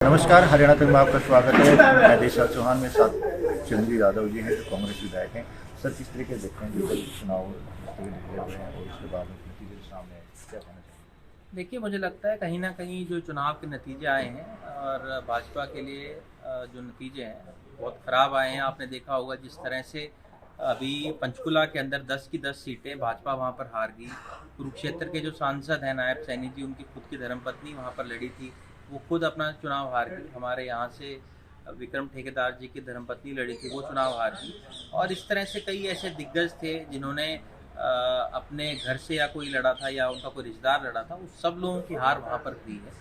नमस्कार, हरियाणा तक में आपका स्वागत है। मैं देशराज चौहान, में साथ चिरंजीव यादव जी हैं जो कांग्रेस विधायक हैं। सर, किस तरीके देखते हैं जो कल चुनाव निकले हुए हैं और उसके बाद नतीजे सामने आए, क्या कहना चाहिए? देखिए, मुझे लगता है कहीं न कहीं जो चुनाव के नतीजे आए हैं और भाजपा के लिए जो नतीजे हैं बहुत ख़राब आए हैं। आपने देखा होगा जिस तरह से अभी पंचकुला के अंदर 10 की 10 सीटें भाजपा वहाँ पर हार गई। कुरुक्षेत्र के जो सांसद हैं नायब सैनी जी, उनकी खुद की धर्मपत्नी वहाँ पर लड़ी थी, वो खुद अपना चुनाव हार गई। हमारे यहाँ से विक्रम ठेकेदार जी की धर्मपत्नी लड़ी थी, वो चुनाव हार गई। और इस तरह से कई ऐसे दिग्गज थे जिन्होंने अपने घर से या कोई लड़ा था या उनका कोई रिश्तेदार लड़ा था, उस सब लोगों की हार वहाँ पर हुई है।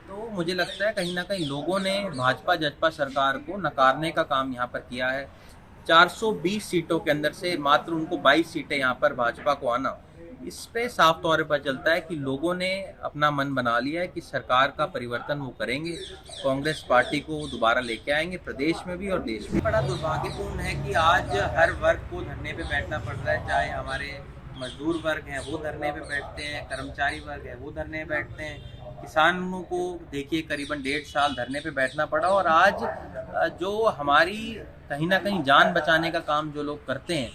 तो मुझे लगता है कहीं ना कहीं लोगों ने भाजपा जजपा सरकार को नकारने का काम यहाँ पर किया है। 420 सीटों के अंदर से मात्र उनको 22 सीटें यहाँ पर भाजपा को आना, इस पे साफ तौर पर चलता है कि लोगों ने अपना मन बना लिया है कि सरकार का परिवर्तन वो करेंगे, कांग्रेस पार्टी को दोबारा लेके आएंगे, प्रदेश में भी और देश में। बड़ा दुर्भाग्यपूर्ण है कि आज हर वर्ग को धरने पे बैठना पड़ रहा है। चाहे हमारे मजदूर वर्ग हैं वो धरने पे बैठते हैं, कर्मचारी वर्ग है वो धरने पे बैठते हैं, किसानों को देखिए करीबन 1.5 साल धरने पे बैठना पड़ा। और आज जो हमारी कहीं ना कहीं जान बचाने का काम जो लोग करते हैं,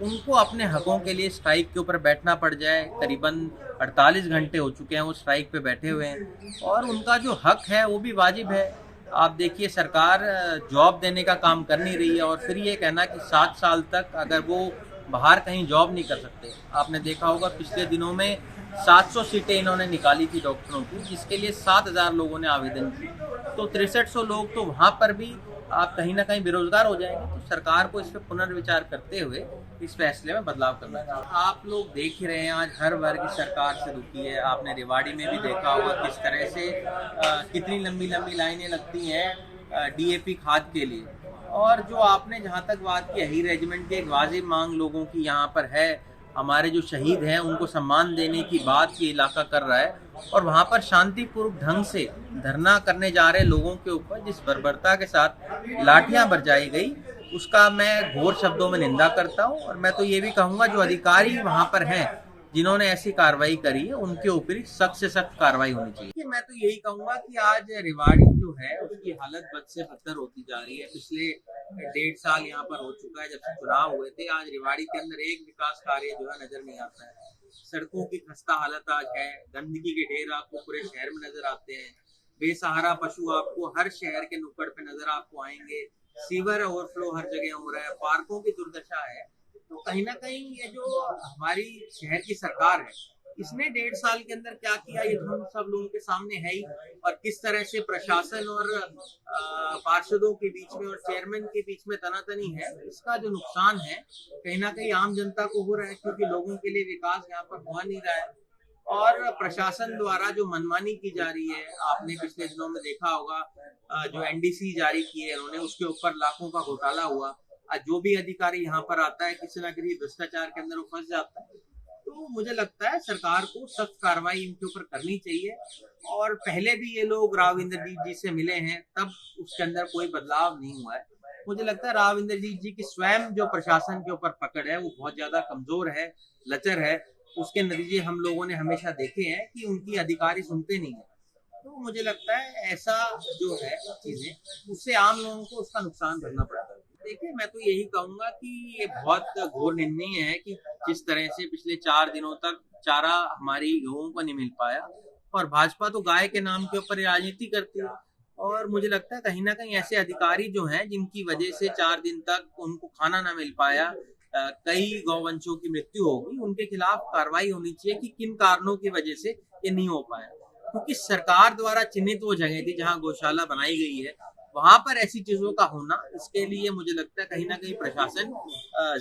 उनको अपने हकों के लिए स्ट्राइक के ऊपर बैठना पड़ जाए। करीबन 48 घंटे हो चुके हैं वो स्ट्राइक पे बैठे हुए हैं और उनका जो हक है वो भी वाजिब है। आप देखिए, सरकार जॉब देने का काम कर नहीं रही है और फिर ये कहना कि 7 साल तक अगर वो बाहर कहीं जॉब नहीं कर सकते। आपने देखा होगा पिछले दिनों में 700 सीटें इन्होंने निकाली थी डॉक्टरों की, जिसके लिए 7,000 लोगों ने आवेदन की। तो 6300 लोग तो वहाँ पर भी आप कहीं ना कहीं बेरोजगार हो जाएंगे। तो सरकार को इस पर पुनर्विचार करते हुए इस फैसले में बदलाव करना चाहिए। आप लोग देख ही रहे हैं आज हर वर्ग इस सरकार से दुखी है। आपने रेवाड़ी में भी देखा होगा किस तरह से कितनी लंबी लंबी लाइनें लगती हैं डीएपी खाद के लिए। और जो आपने जहाँ तक बात की ही रेजिमेंट की, एक वाजिब मांग लोगों की यहाँ पर है, हमारे जो शहीद हैं उनको सम्मान देने की बात ये इलाका कर रहा है। और वहाँ पर शांतिपूर्वक ढंग से धरना करने जा रहे लोगों के ऊपर जिस बर्बरता के साथ लाठियां बरसाई गई, उसका मैं घोर शब्दों में निंदा करता हूँ। और मैं तो ये भी कहूँगा जो अधिकारी वहाँ पर हैं जिन्होंने ऐसी कार्रवाई करी है, उनके ऊपर सख्त से सख्त कार्रवाई होनी चाहिए। मैं तो यही कहूँगा कि आज रेवाड़ी जो है उसकी हालत बद से बदतर होती जा रही है। पिछले 1.5 साल यहाँ पर हो चुका है जब से चुनाव हुए थे, आज रेवाड़ी के अंदर एक विकास कार्य जो है नजर नहीं आता है। सड़कों की खस्ता हालत आज है, गंदगी के ढेर आपको पूरे शहर में नजर आते हैं, बेसहारा पशु आपको हर शहर के नुक्कड़ पे नजर आपको आएंगे, सीवर ओवरफ्लो हर जगह हो रहा है, पार्कों की दुर्दशा है। तो कहीं ना कहीं ये जो हमारी शहर की सरकार है, इसने 1.5 साल के अंदर क्या किया ये हम सब लोगों के सामने है ही। और किस तरह से प्रशासन और पार्षदों के बीच में और चेयरमैन के बीच में तनातनी है, इसका जो नुकसान है कहीं ना कहीं आम जनता को हो रहा है, क्योंकि लोगों के लिए विकास यहाँ पर हो नहीं रहा है। और प्रशासन द्वारा जो मनमानी की जा रही है, आपने पिछले दिनों में देखा होगा जो एनडीसी जारी की है उन्होंने, उसके ऊपर लाखों का घोटाला हुआ। जो भी अधिकारी यहाँ पर आता है किसी न किसी भ्रष्टाचार के अंदर वो फंस जाता है। तो मुझे लगता है सरकार को सख्त कार्रवाई इनके ऊपर करनी चाहिए। और पहले भी ये लोग राव इंद्रजीत जी से मिले हैं, तब उसके अंदर कोई बदलाव नहीं हुआ है। मुझे लगता है राव इंद्रजीत जी की स्वयं जो प्रशासन के ऊपर पकड़ है वो बहुत ज्यादा कमजोर है, लचर है। उसके नतीजे हम लोगों ने हमेशा देखे हैं कि उनकी अधिकारी सुनते नहीं है। तो मुझे लगता है ऐसा जो है चीजें, उससे आम लोगों को उसका नुकसान भरना पड़ता है। देखिए, मैं तो यही कहूंगा कि ये बहुत घोर निंदनीय है कि जिस तरह से पिछले 4 दिनों तक चारा हमारी लोगों को नहीं मिल पाया। और भाजपा तो गाय के नाम के ऊपर राजनीति करती है। और मुझे लगता है कहीं ना कहीं ऐसे अधिकारी जो हैं जिनकी वजह से 4 दिन तक उनको खाना ना मिल पाया, कई गौवंशों की मृत्यु होगी, उनके खिलाफ कार्रवाई होनी चाहिए कि किन कारणों की वजह से ये नहीं हो पाया। क्योंकि सरकार द्वारा चिन्हित वो जगह थी जहाँ गौशाला बनाई गई है, वहां पर ऐसी चीजों का होना, इसके लिए मुझे लगता है कहीं ना कहीं प्रशासन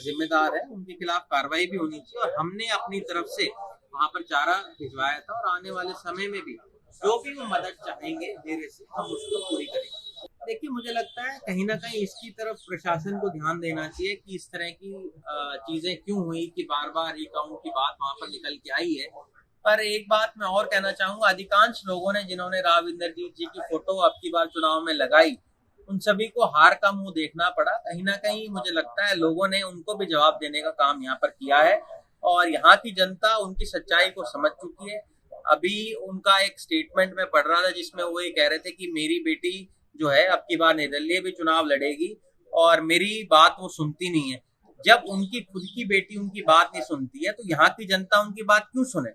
जिम्मेदार है, उनके खिलाफ कार्रवाई भी होनी चाहिए। और हमने अपनी तरफ से वहां पर चारा भिजवाया था और आने वाले समय में भी जो भी वो मदद चाहेंगे मेरे से, हम उसको पूरी करेंगे। देखिए, मुझे लगता है कहीं ना कहीं इसकी तरफ प्रशासन को ध्यान देना चाहिए कि इस तरह की चीजें क्यों हुई कि बार बार रिकाउंट की बात वहां पर निकल के आई है। पर एक बात मैं और कहना चाहूंगा, अधिकांश लोगों ने जिन्होंने राव इंद्रजीत जी की फोटो अब की बार चुनाव में लगाई, उन सभी को हार का मुंह देखना पड़ा। कहीं ना कहीं मुझे लगता है लोगों ने उनको भी जवाब देने का काम यहाँ पर किया है और यहाँ की जनता उनकी सच्चाई को समझ चुकी है। अभी उनका एक स्टेटमेंट में पढ़ रहा था जिसमें वो ये कह रहे थे कि मेरी बेटी जो है अब की बार निर्दलीय भी चुनाव लड़ेगी और मेरी बात वो सुनती नहीं है। जब उनकी खुद की बेटी उनकी बात नहीं सुनती है तो यहाँ की जनता उनकी बात क्यों सुने?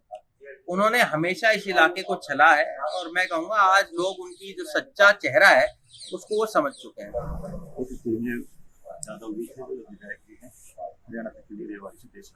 उन्होंने हमेशा इस इलाके को छला है और मैं कहूंगा आज लोग उनकी जो सच्चा चेहरा है उसको वो समझ चुके हैं। संजय यादव जी थे जो विधायक भी हैं हरियाणा के लिए रेवाड़ी से देश